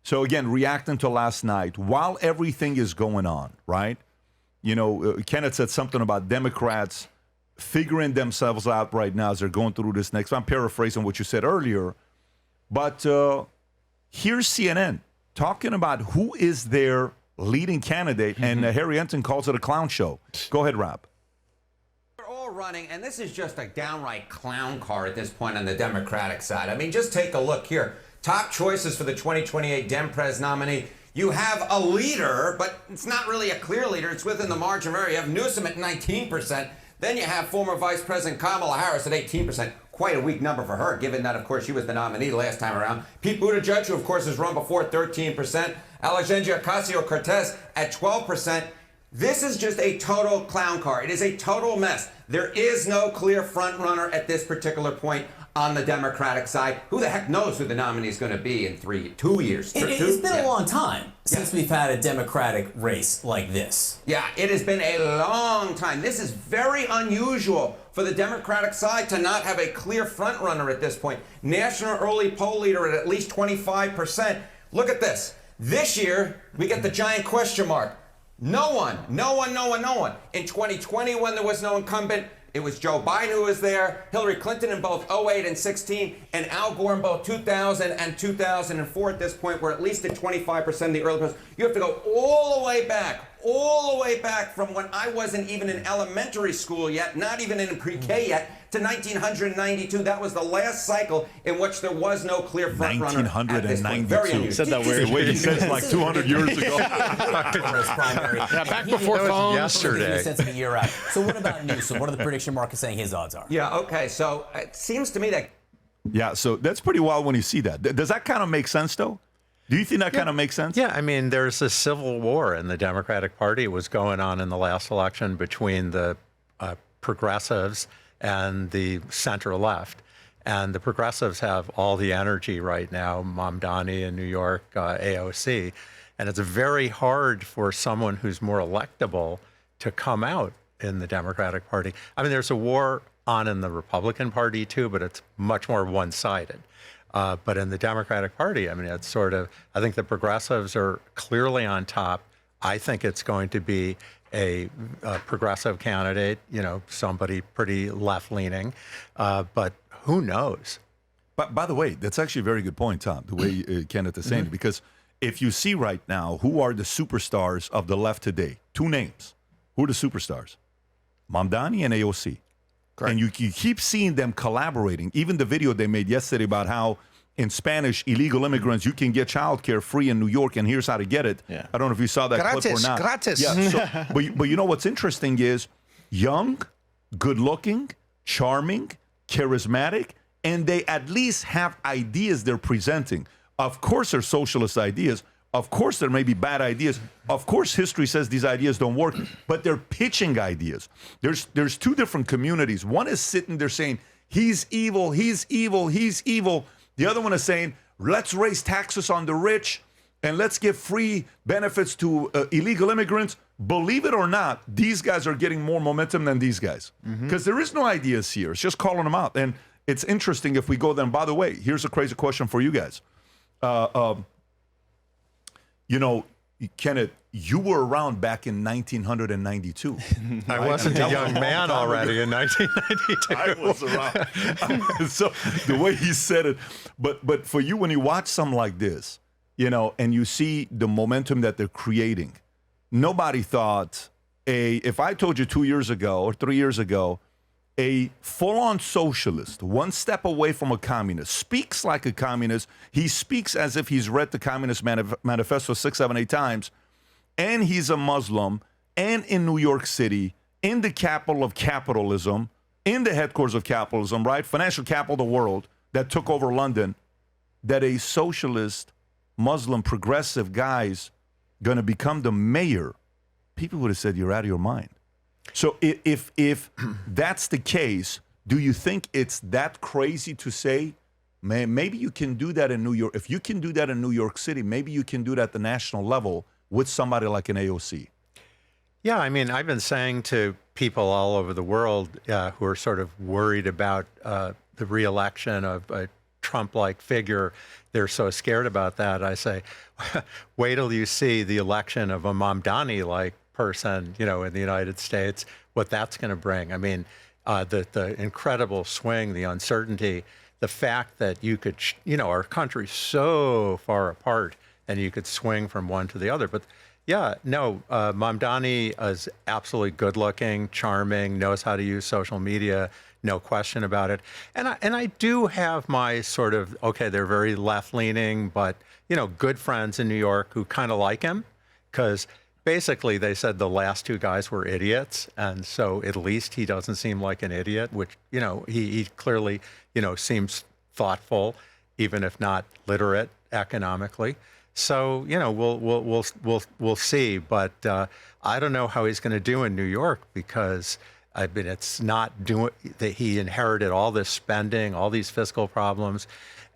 So again, reacting to last night, while everything is going on, right? Kenneth said something about Democrats figuring themselves out right now as they're going through this next. I'm paraphrasing what you said earlier, but here's CNN talking about who is their leading candidate, and Harry Enten calls it a clown show. Go ahead, Rob. They're all running, and this is just a downright clown car at this point on the Democratic side. I mean, just take a look here. Top choices for the 2028 Dem-Pres nominee. You have a leader, but it's not really a clear leader. It's within the margin of error. You have Newsom at 19%. Then you have former Vice President Kamala Harris at 18%. Quite a weak number for her, given that, of course, she was the nominee last time around. Pete Buttigieg, who, of course, has run before, 13%. Alexandria Ocasio-Cortez at 12%. This is just a total clown car. It is a total mess. There is no clear front runner at this particular point on the Democratic side. Who the heck knows who the nominee is going to be in 2 years? It's been a long time since we've had a Democratic race like this. Yeah, it has been a long time. This is very unusual for the Democratic side to not have a clear front runner at this point. National early poll leader at least 25%. Look at this. This year, we get the giant question mark. No one. In 2020, when there was no incumbent, it was Joe Biden who was there, Hillary Clinton in both 08 and 16, and Al Gore in both 2000 and 2004 at this point. We're at least at 25% of the early polls. You have to go all the way back from when I wasn't even in elementary school yet, not even in pre-K yet, to 1992. That was the last cycle in which there was no clear front runner. 1992. Said that weird. The way he says like 200 years ago. Yeah, back before phones. Yesterday. Sense of the year out. So what about Newsom? What are the prediction markets saying his odds are? Yeah, okay. So it seems to me that... Yeah, so that's pretty wild when you see that. Does that kind of make sense, though? Do you think that kind of makes sense? Yeah, I mean, there's a civil war in the Democratic Party was going on in the last election between the progressives and the center left. And the progressives have all the energy right now, Mamdani in New York, AOC. And it's very hard for someone who's more electable to come out in the Democratic Party. I mean, there's a war on in the Republican Party, too, but it's much more one-sided. But in the Democratic Party, I mean, it's sort of, I think the progressives are clearly on top. I think it's going to be a progressive candidate, somebody pretty left-leaning, but who knows? But by the way, that's actually a very good point, Tom, the way Kenneth is saying it, because if you see right now who are the superstars of the left today, two names. Who are the superstars? Mamdani and AOC. Correct. And you keep seeing them collaborating. Even the video they made yesterday about how in Spanish, illegal immigrants, you can get childcare free in New York, and here's how to get it. Yeah. I don't know if you saw that clip or not. Gratis. Yeah, so, but you know what's interesting is young, good-looking, charming, charismatic, and they at least have ideas they're presenting. Of course, they're socialist ideas. Of course, there may be bad ideas. Of course, history says these ideas don't work, but they're pitching ideas. There's two different communities. One is sitting there saying, he's evil, he's evil, he's evil. The other one is saying, let's raise taxes on the rich and let's give free benefits to illegal immigrants. Believe it or not, these guys are getting more momentum than these guys because there is no ideas here. It's just calling them out. And it's interesting if we go then, by the way, here's a crazy question for you guys. Kenneth, you were around back in 1992. I wasn't a young man already in 1992. I was around. So the way he said it, but for you, when you watch something like this, and you see the momentum that they're creating, nobody thought if I told you 2 years ago or 3 years ago, a full-on socialist, one step away from a communist, speaks like a communist. He speaks as if he's read the Communist Manifesto 6, 7, 8 times, and he's a Muslim, and in New York City, in the capital of capitalism, in the headquarters of capitalism, right? Financial capital of the world that took over London, that a socialist, Muslim, progressive guy's going to become the mayor. People would have said, you're out of your mind. So if that's the case, do you think it's that crazy to say, man, maybe you can do that in New York? If you can do that in New York City, maybe you can do it at the national level with somebody like an AOC. Yeah, I mean, I've been saying to people all over the world who are sort of worried about the reelection of Trump-like figure, they're so scared about that. I say, wait till you see the election of a Mamdani-like person, in the United States, what that's going to bring. I mean, the incredible swing, the uncertainty, the fact that you could, our country's so far apart and you could swing from one to the other. But yeah, no, Mamdani is absolutely good looking, charming, knows how to use social media, no question about it. And I do have my sort of, okay, they're very left leaning, but, good friends in New York who kind of like him because basically they said the last two guys were idiots. And so at least he doesn't seem like an idiot, which, he clearly, seems thoughtful, even if not literate economically. So, we'll see. But I don't know how he's going to do in New York because, I mean, it's not doing that. He inherited all this spending, all these fiscal problems.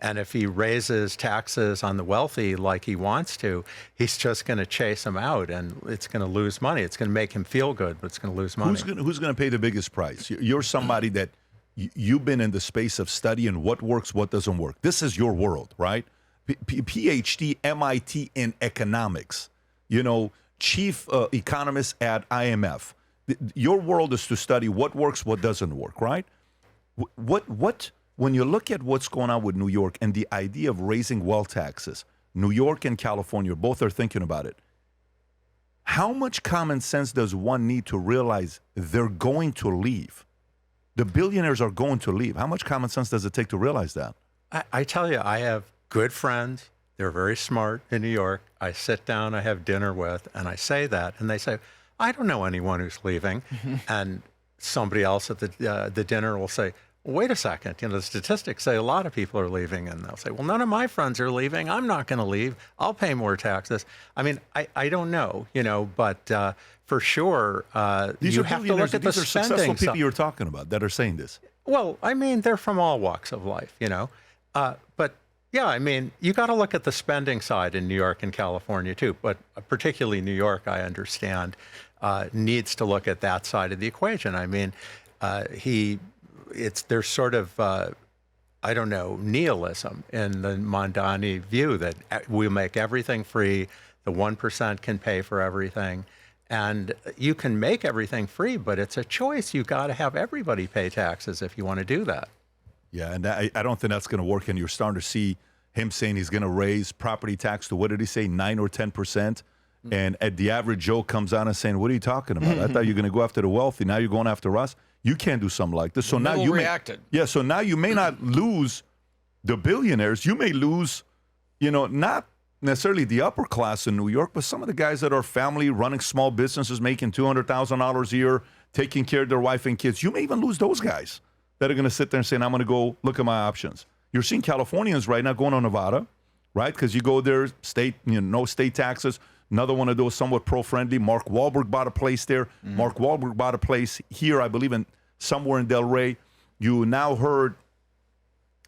And if he raises taxes on the wealthy like he wants to, he's just going to chase them out and it's going to lose money. It's going to make him feel good, but it's going to lose money. Who's going to pay the biggest price? You're somebody that you've been in the space of studying what works, what doesn't work. This is your world, right? PhD, MIT in economics, chief economist at IMF. Your world is to study what works, what doesn't work, right? When you look at what's going on with New York and the idea of raising wealth taxes, New York and California, both are thinking about it. How much common sense does one need to realize they're going to leave? The billionaires are going to leave. How much common sense does it take to realize that? I tell you, I have good friends. They're very smart in New York. I sit down, I have dinner with, and I say that, and they say, I don't know anyone who's leaving. And somebody else at the dinner will say, wait a second, the statistics say a lot of people are leaving. And they'll say, well, none of my friends are leaving. I'm not going to leave. I'll pay more taxes. I mean, I don't know, but for sure, you have to look at the spending. These are successful people you're talking about that are saying this. Well, I mean, they're from all walks of life, but yeah, I mean, you got to look at the spending side in New York and California too, but particularly New York, I understand, needs to look at that side of the equation. I mean, there's sort of, I don't know, nihilism in the Mamdani view that we make everything free, the 1% can pay for everything. And you can make everything free, but it's a choice. You got to have everybody pay taxes if you want to do that. Yeah, and I don't think that's going to work. And you're starting to see him saying he's going to raise property tax to, what did he say, 9 or 10%? And at the average Joe comes out and saying, what are you talking about? I thought you were going to go after the wealthy. Now you're going after us. You can't do something like this. So now you reacted. So now you may not lose the billionaires. You may lose, not necessarily the upper class in New York, but some of the guys that are family running small businesses, making $200,000 a year, taking care of their wife and kids. You may even lose those guys that are going to sit there and say, I'm going to go look at my options. You're seeing Californians right now going to Nevada, right? Because you go there, state, no state taxes. Another one of those somewhat pro-friendly. Mark Wahlberg bought a place there. Mark Wahlberg bought a place here, I believe, somewhere in Del Rey. You now heard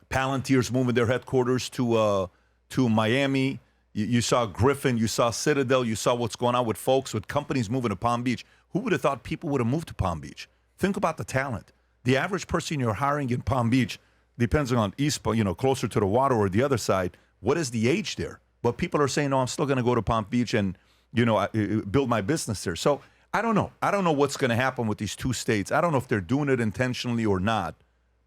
Palantir's moving their headquarters to Miami. You saw Griffin. You saw Citadel. You saw what's going on with folks, with companies moving to Palm Beach. Who would have thought people would have moved to Palm Beach? Think about the talent. The average person you're hiring in Palm Beach, depends on East, closer to the water or the other side, what is the age there? But people are saying, no, I'm still going to go to Palm Beach and, build my business there. So I don't know. I don't know what's going to happen with these two states. I don't know if they're doing it intentionally or not.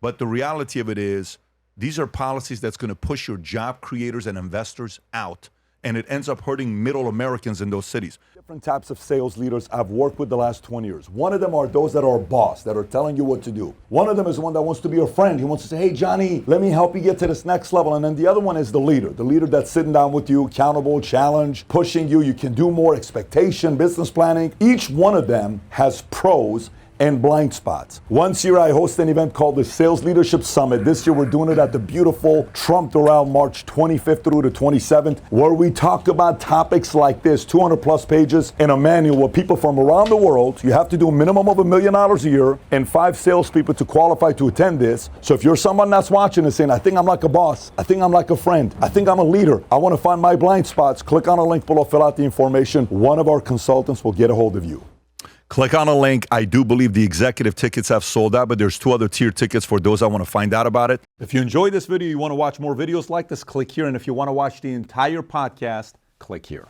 But the reality of it is these are policies that's going to push your job creators and investors out. And it ends up hurting middle Americans in those cities. Different types of sales leaders I've worked with the last 20 years. One of them are those that are a boss, that are telling you what to do. One of them is one that wants to be a friend. He wants to say, hey, Johnny, let me help you get to this next level. And then the other one is the leader that's sitting down with you, accountable, challenge, pushing you. You can do more, expectation, business planning. Each one of them has pros and blind spots. Once a year, I host an event called the Sales Leadership Summit. This year, we're doing it at the beautiful Trump Doral, March 25th through the 27th, where we talk about topics like this, 200 plus pages in a manual where people from around the world, you have to do a minimum of $1 million a year and 5 salespeople to qualify to attend this. So if you're someone that's watching and saying, I think I'm like a boss, I think I'm like a friend, I think I'm a leader, I want to find my blind spots, click on a link below, fill out the information. One of our consultants will get a hold of you. Click on a link. I do believe the executive tickets have sold out, but there's 2 other tier tickets for those that want to find out about it. If you enjoyed this video, you want to watch more videos like this, click here. And if you want to watch the entire podcast, click here.